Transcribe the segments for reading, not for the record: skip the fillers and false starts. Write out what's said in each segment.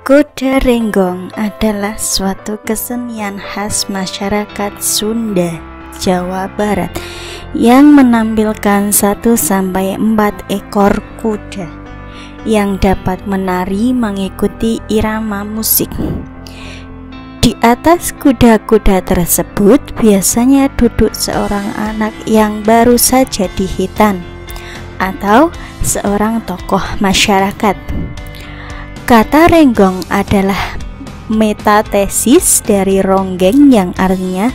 Kuda Renggong adalah suatu kesenian khas masyarakat Sunda, Jawa Barat yang menampilkan 1-4 ekor kuda yang dapat menari mengikuti irama musik. Di atas kuda-kuda tersebut biasanya duduk seorang anak yang baru saja dihitan atau seorang tokoh masyarakat. Kata renggong adalah metatesis dari ronggeng yang artinya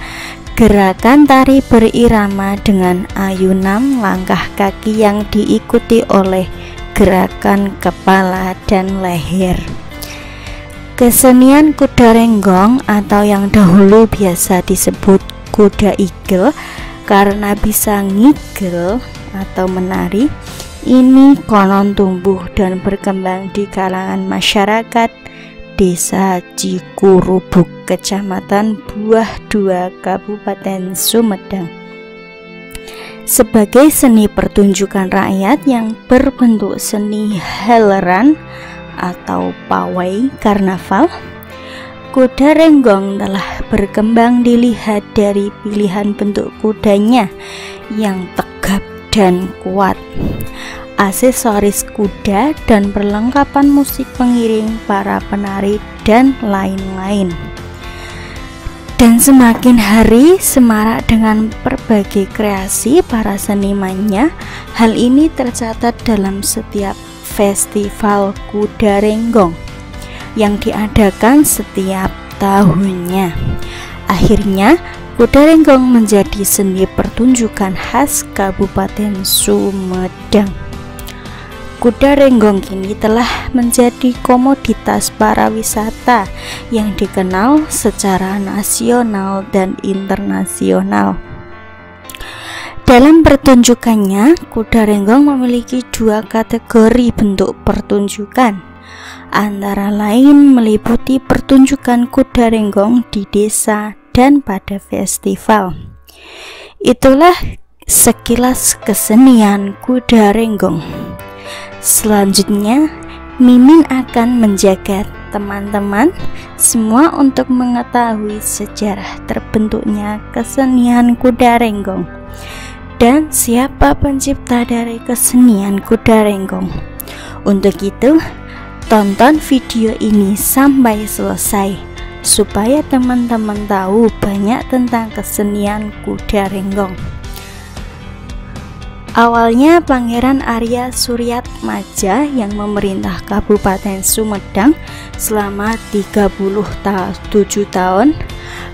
gerakan tari berirama dengan ayunan langkah kaki yang diikuti oleh gerakan kepala dan leher. Kesenian kuda renggong atau yang dahulu biasa disebut kuda igel karena bisa ngigel atau menari, ini konon tumbuh dan berkembang di kalangan masyarakat Desa Cikurubuk, Kecamatan Buah 2, Kabupaten Sumedang, sebagai seni pertunjukan rakyat yang berbentuk seni haleran atau pawai karnaval. Kuda renggong telah berkembang dilihat dari pilihan bentuk kudanya yang tegap dan kuat, aksesoris kuda dan perlengkapan musik pengiring para penari dan lain-lain. Dan semakin hari semarak dengan berbagai kreasi para senimannya. Hal ini tercatat dalam setiap festival kuda renggong yang diadakan setiap tahunnya. Akhirnya kuda renggong menjadi seni pertunjukan khas Kabupaten Sumedang. Kuda renggong kini telah menjadi komoditas para wisata yang dikenal secara nasional dan internasional. Dalam pertunjukannya, kuda renggong memiliki 2 kategori bentuk pertunjukan, antara lain meliputi pertunjukan kuda renggong di desa dan pada festival. Itulah sekilas kesenian kuda renggong. Selanjutnya, Mimin akan menjaga teman-teman semua untuk mengetahui sejarah terbentuknya kesenian kuda renggong dan siapa pencipta dari kesenian kuda renggong. Untuk itu, tonton video ini sampai selesai supaya teman-teman tahu banyak tentang kesenian kuda renggong. Awalnya Pangeran Arya Suryatmaja yang memerintah Kabupaten Sumedang selama 37 tahun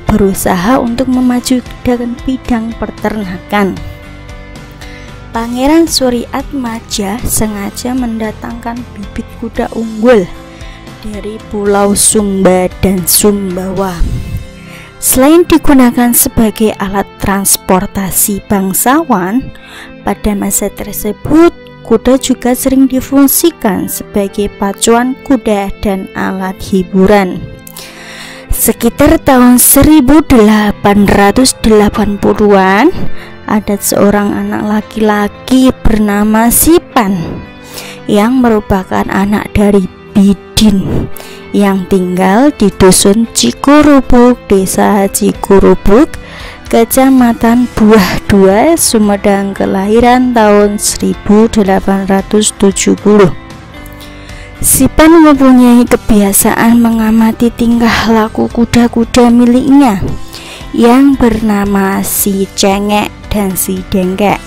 berusaha untuk memajukan bidang peternakan. Pangeran Suryatmaja sengaja mendatangkan bibit kuda unggul dari Pulau Sumba dan Sumbawa. Selain digunakan sebagai alat transportasi bangsawan, pada masa tersebut kuda juga sering difungsikan sebagai pacuan kuda dan alat hiburan. Sekitar tahun 1880-an, ada seorang anak laki-laki bernama Sipan yang merupakan anak dari Bidin yang tinggal di dusun Cikurubuk, Desa Cikurubuk, Kecamatan Buah 2, Sumedang, kelahiran tahun 1870. Sipan mempunyai kebiasaan mengamati tingkah laku kuda-kuda miliknya yang bernama si Cengek dan si Dengkek.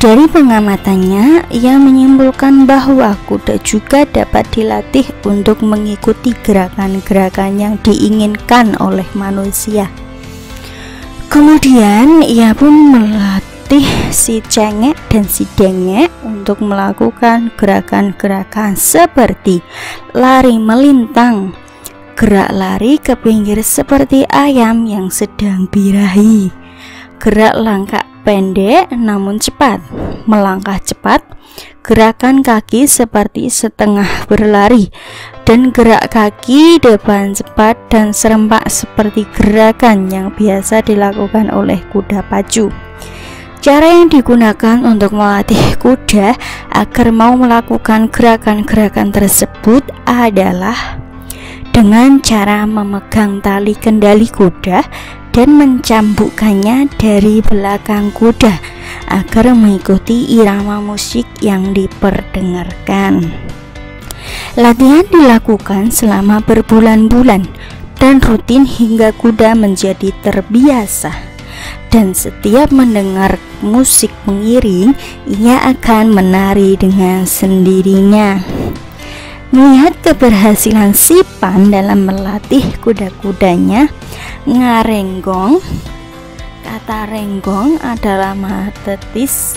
Dari pengamatannya, ia menyimpulkan bahwa kuda juga dapat dilatih untuk mengikuti gerakan-gerakan yang diinginkan oleh manusia. Kemudian ia pun melatih si Cengek dan si Dengek untuk melakukan gerakan-gerakan seperti lari melintang, gerak lari ke pinggir seperti ayam yang sedang birahi, gerak langkah pendek namun cepat, melangkah cepat, gerakan kaki seperti setengah berlari, dan gerak kaki depan cepat dan serempak seperti gerakan yang biasa dilakukan oleh kuda pacu. Cara yang digunakan untuk melatih kuda agar mau melakukan gerakan-gerakan tersebut adalah dengan cara memegang tali kendali kuda dan mencambukkannya dari belakang kuda agar mengikuti irama musik yang diperdengarkan. Latihan dilakukan selama berbulan-bulan dan rutin hingga kuda menjadi terbiasa, dan setiap mendengar musik pengiring ia akan menari dengan sendirinya. Melihat keberhasilan Sipan dalam melatih kuda-kudanya, ngarenggong. Kata renggong adalah matetis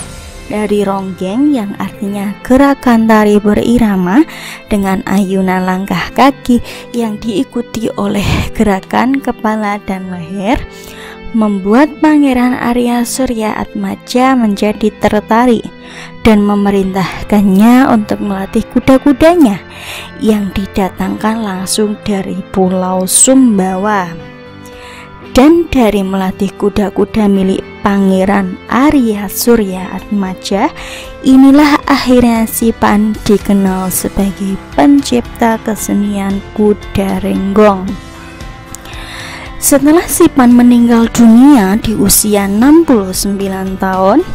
dari ronggeng yang artinya gerakan tari berirama dengan ayunan langkah kaki yang diikuti oleh gerakan kepala dan leher, membuat Pangeran Arya Suryaatmaja menjadi tertarik dan memerintahkannya untuk melatih kuda-kudanya yang didatangkan langsung dari Pulau Sumbawa. Dan dari melatih kuda-kuda milik Pangeran Arya Suryaatmaja, inilah akhirnya Sipan dikenal sebagai pencipta kesenian kuda renggong. Setelah Sipan meninggal dunia di usia 69 tahun,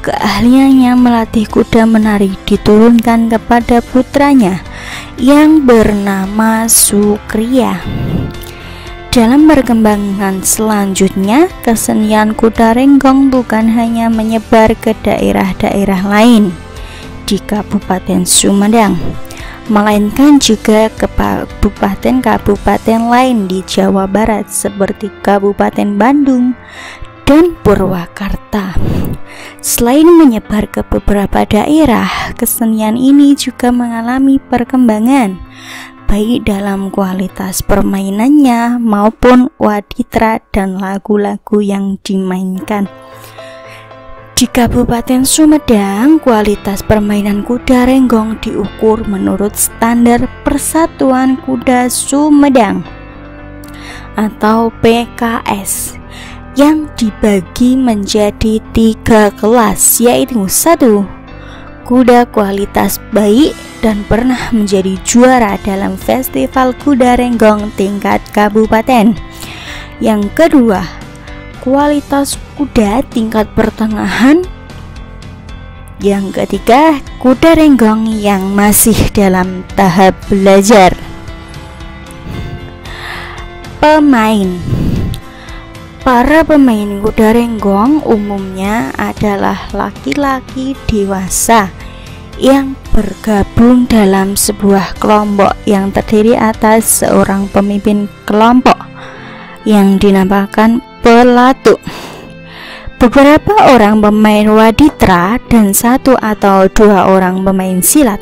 keahliannya melatih kuda menari diturunkan kepada putranya yang bernama Sukriya. Dalam perkembangan selanjutnya, kesenian kuda renggong bukan hanya menyebar ke daerah-daerah lain di Kabupaten Sumedang, melainkan juga ke kabupaten-kabupaten lain di Jawa Barat seperti Kabupaten Bandung dan Purwakarta. Selain menyebar ke beberapa daerah, kesenian ini juga mengalami perkembangan baik dalam kualitas permainannya maupun waditra dan lagu-lagu yang dimainkan. Di Kabupaten Sumedang, kualitas permainan kuda renggong diukur menurut standar Persatuan Kuda Sumedang atau PKS yang dibagi menjadi 3 kelas, yaitu 1. Kuda kualitas baik dan pernah menjadi juara dalam Festival Kuda Renggong tingkat kabupaten. Yang kedua, kualitas kuda tingkat pertengahan. Yang ketiga, kuda renggong yang masih dalam tahap belajar. Pemain. Para pemain kuda renggong umumnya adalah laki-laki dewasa yang bergabung dalam sebuah kelompok yang terdiri atas seorang pemimpin kelompok yang dinamakan pelatu, beberapa orang pemain waditra, dan 1 atau 2 orang pemain silat.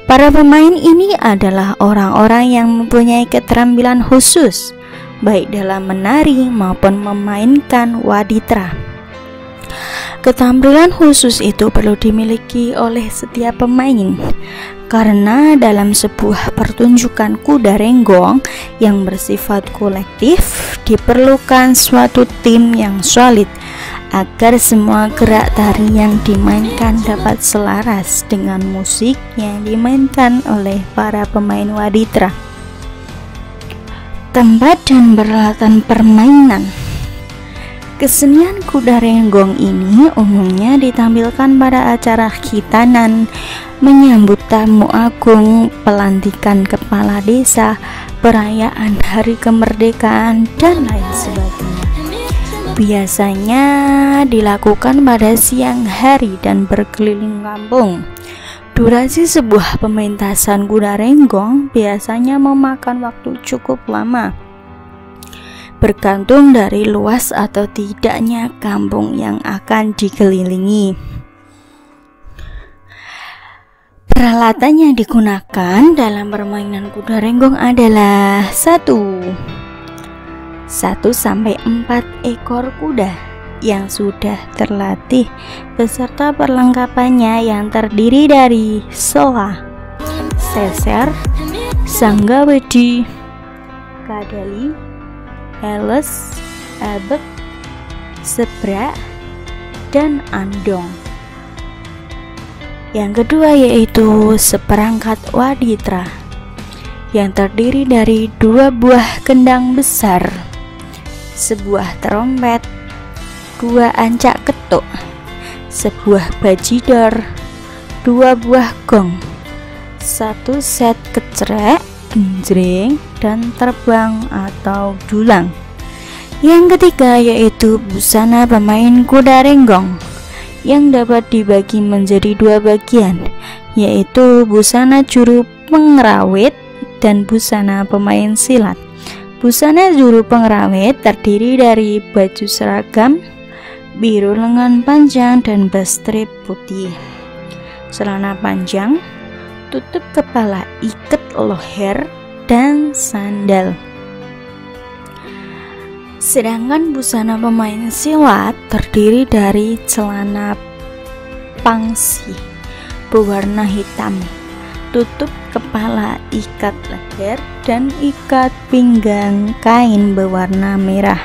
Para pemain ini adalah orang-orang yang mempunyai keterampilan khusus baik dalam menari maupun memainkan waditra. Keterampilan khusus itu perlu dimiliki oleh setiap pemain, karena dalam sebuah pertunjukan kuda renggong yang bersifat kolektif diperlukan suatu tim yang solid agar semua gerak tari yang dimainkan dapat selaras dengan musik yang dimainkan oleh para pemain waditra. Tempat dan peralatan permainan. Kesenian kuda renggong ini umumnya ditampilkan pada acara khitanan, menyambut tamu agung, pelantikan kepala desa, perayaan hari kemerdekaan, dan lain sebagainya. Biasanya dilakukan pada siang hari dan berkeliling kampung. Durasi sebuah pementasan kuda renggong biasanya memakan waktu cukup lama, bergantung dari luas atau tidaknya kampung yang akan dikelilingi. Peralatan yang digunakan dalam permainan kuda renggong adalah 1 sampai 4 ekor kuda yang sudah terlatih beserta perlengkapannya yang terdiri dari sela, seser, sanggawedi, kadali, heles, ebek, sebrak, dan andong. Yang kedua yaitu seperangkat waditra yang terdiri dari 2 buah kendang besar, sebuah trompet, 2 ancak ketuk, sebuah bajidor, 2 buah gong, 1 set kecrek, genjreng, dan terbang atau dulang. Yang ketiga yaitu busana pemain kuda renggong yang dapat dibagi menjadi 2 bagian, yaitu busana juru pengrawit dan busana pemain silat. Busana juru pengrawit terdiri dari baju seragam biru lengan panjang dan bastrip putih, celana panjang, tutup kepala, ikat leher, dan sandal. Sedangkan busana pemain silat terdiri dari celana pangsi berwarna hitam, tutup kepala, ikat leher, dan ikat pinggang kain berwarna merah.